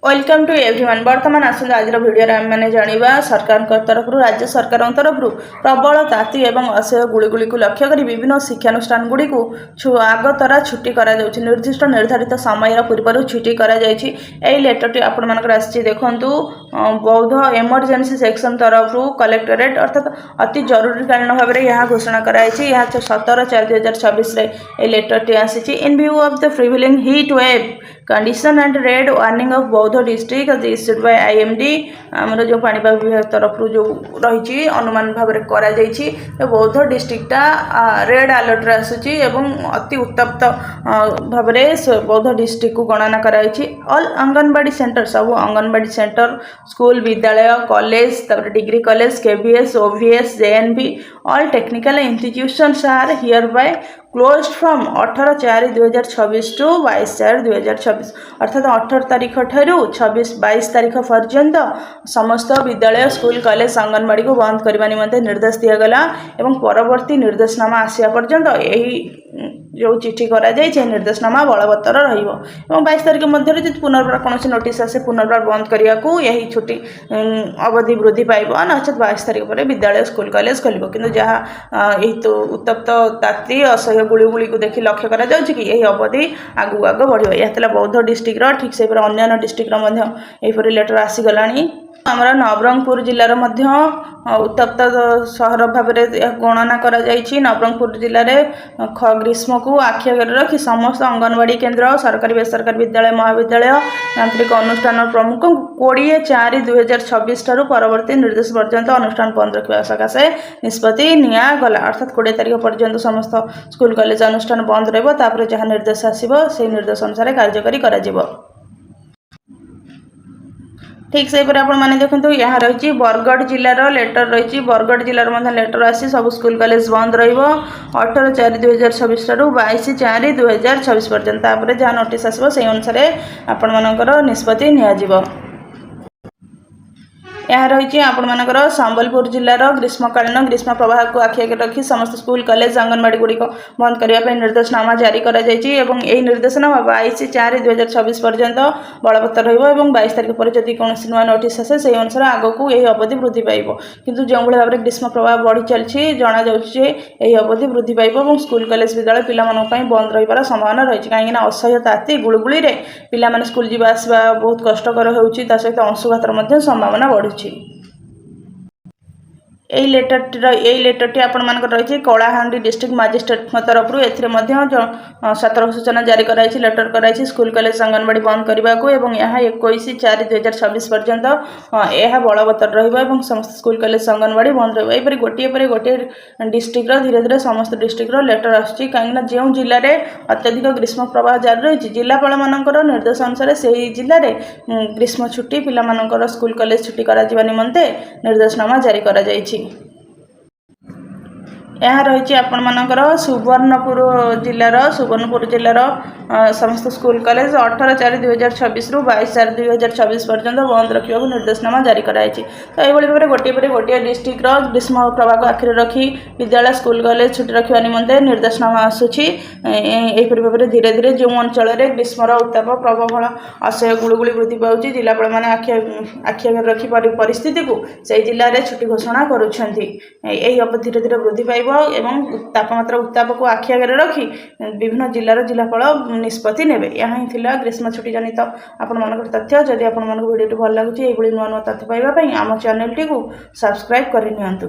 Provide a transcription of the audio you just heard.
Welcome to everyone. बर्तमान आसत आज भिडियो आम मैंने जाना सरकार तरफ राज्य सरकार तरफ प्रबल ताती एवं असह्य गुड़गुड़ी को लक्ष्य कर विभिन्न शिक्षानुष्ठान गुड़ी को आगतरा छुट्टी निर्दिष्ट निर्धारित समय पूर्व छुट्टी लेटरटी आपण मानक देखु बौद्ध एमरजेंसी सेक्शन तरफ कलेक्टरेट अर्थात अति जरूरीकालीन भाव में यह घोषणा कराई 17/4/2026 लेटरटी आसी इन view of the prevailing heat wave condition and red warning of बौद्ध डिस्ट्रिक्ट इश्यूड बाय आईएमडी आमर जो पाणीपाग विभाग तरफ जो रही अनुमान भाव में करा बौद्ध डिस्ट्रिक्टा रेड अलर्ट आसूची एवं अति उत्तप्त भाव में बौद्ध डिस्ट्रिक्ट को गणना कराई ऑल अंगनवाड़ी सेंटर सब अंगनवाड़ी सेंटर स्कूल विद्यालय college degree college KVS OVS JNV all technical institutions are hereby closed from 18/4/2026 to 22/4/2026 अर्थात 18 तारीख ठारू 22 तारीख पर्यंत समस्त विद्यालय स्कूल कॉलेज अंगनवाड़ी को बंद करने निमंते निर्देश दिगला एवं परवर्ती निर्देशनामा आसिया पर्यंत यही जो चिठी करा निर्देशनामा बलवत्तर रहिबो 22 तारीख मध्य पुनर्बार कौन नोटिस आसे पुनर्बार बंद करने को यही छुट्टी अवधि वृद्धि पाइब नचेत 22 तारीख पर विद्यालय स्कूल कॉलेज खोल कि जहाँ यही तो उत्तप्त ताती असह्य गुड़गुड़ी को देखि लक्ष्य करा कि यही अवधि आगू आग बढ़ यह बौद्ध डिस्ट्रिक्टर ठीक से अन्य डिस्ट्रिक्टर लेटर आसीगला आमर नवरंगपुर जिलार उत्तप्त सहर भाव में गणना करा नवरंगपुर जिले में ग्रीष्म को आखि आगे रखी समस्त अंगनवाड़ी केन्द्र सरकारी बेसरकारी विद्यालय महाविद्यालय यांत्रिक अनुष्ठान प्रमुख 20/4/2026 ठारू परवर्ती निर्देश पर्यंत अनुष्ठान बंद रखा सकाशे निष्पत्ति निगला अर्थात 20 तारीख पर्यंत समस्त स्कूल कॉलेज अनुष्ठान बंद रहा जहाँ निर्देश आसो से निर्देश अनुसार कार्यकारी करा ठीक से आपने देखो यहाँ रही बरगढ़ जिलार लेटर रही बरगढ़ जिलार लेटर आसी सब स्कूल कॉलेज बंद रही 18/4/2026 ठारू 22/4/2026 पर्यंत जहाँ नोटिस आसो से अनुसार आपण मानकर निष्पत्ति नियाजिबो। यह रही आपर संबलपुर जिलार ग्रीष्मकालीन ग्रीष्म प्रवाह को आखि आगे रखी समस्त स्कूल कॉलेज अंगनवाड़ी गुड़िक बंद करने निर्देशनामा जारी यही निर्देशनामा 22/4/2026 पर्यंत बलवत्तर रही 22 तारीख पर जदि कौन नुआ नोटिस आसे से अनुसार आग को यही अवधि वृद्धि पाइब किंतु जो भाव में ग्रीष्म प्रवाह बढ़ी चलती जना यही अवधि वृद्धि पाइब स्कूल कॉलेज विद्यालय पिलामानन बंद रही संभावना रही कहीं असह्य ताती गुड़गुड़ी पिलामाने स्कूल जीवा आसवा बहुत कष्टकर होती सहित अंशुघातर संभावना बढ़ी यही लेटरटी आपण मानक रही कलाहांडी डिस्ट्रिक्ट मजिस्ट्रेट तरफ सतर्क सूचना जारी कराई लेटर कराई स्कूल कॉलेज अंगनवाड़ी बंद करने को यहाँ 21/4/2026 पर्यंत यह बलवत्तर रही समस्त स्कूल कॉलेज अंगनवाड़ी बंद रही गोटे पर गोटे डिस्ट्रिक्टर धीरे धीरे समस्त डिस्ट्रिक्टर लेटर आसूँ कहीं जो जिले में अत्यधिक ग्रीष्म प्रवाह जारी रही जिलापाल मानकर निर्देश अनुसार से ही जिले में ग्रीष्म छुट्टी पिलामानकर स्कूल कॉलेज छुट्टी करा निमंते निर्देशनामा जारी करा जायछि। यह रही आपण मानकर सुवर्णपुर जिलार समस्त स्कूल कॉलेज 18/4/2026 रु 22/4/2026 पर्यंत बंद रखा निर्देशनामा जारी कराई तो यही भाव में गोटे पर गोटे डिस्ट्रिक्टर ग्रीष्म प्रवाह को आखिर रखी विद्यालय स्कूल कॉलेज छुट्टी रखा निमंते निर्देशनामा आसूची यहीपरि भाव में धीरे धीरे जो अंचल में ग्रीष्मर उत्ताप प्रबल असह्य गुड़गुड़ी वृद्धि पाँच जिलापाल मैंने आखि आगे रखी परिस्थिति को से जिले में छुट्टी घोषणा करुँच यही धीरे धीरे वृद्धि पाइब एवं तापमात्रा उत्ताप को आखि आगे रखी विभिन्न जिलार जिलापाल निष्पत्ति नेबे। यहाँ ही थिला ग्रीष्म छुट्टी जनित आपण मानकर तथ्य जदि आपण मानक वीडियो भल लगुच नुआ नुआ तथ्य पाइबा आम चैनल टी को सब्सक्राइब कर नियंतु।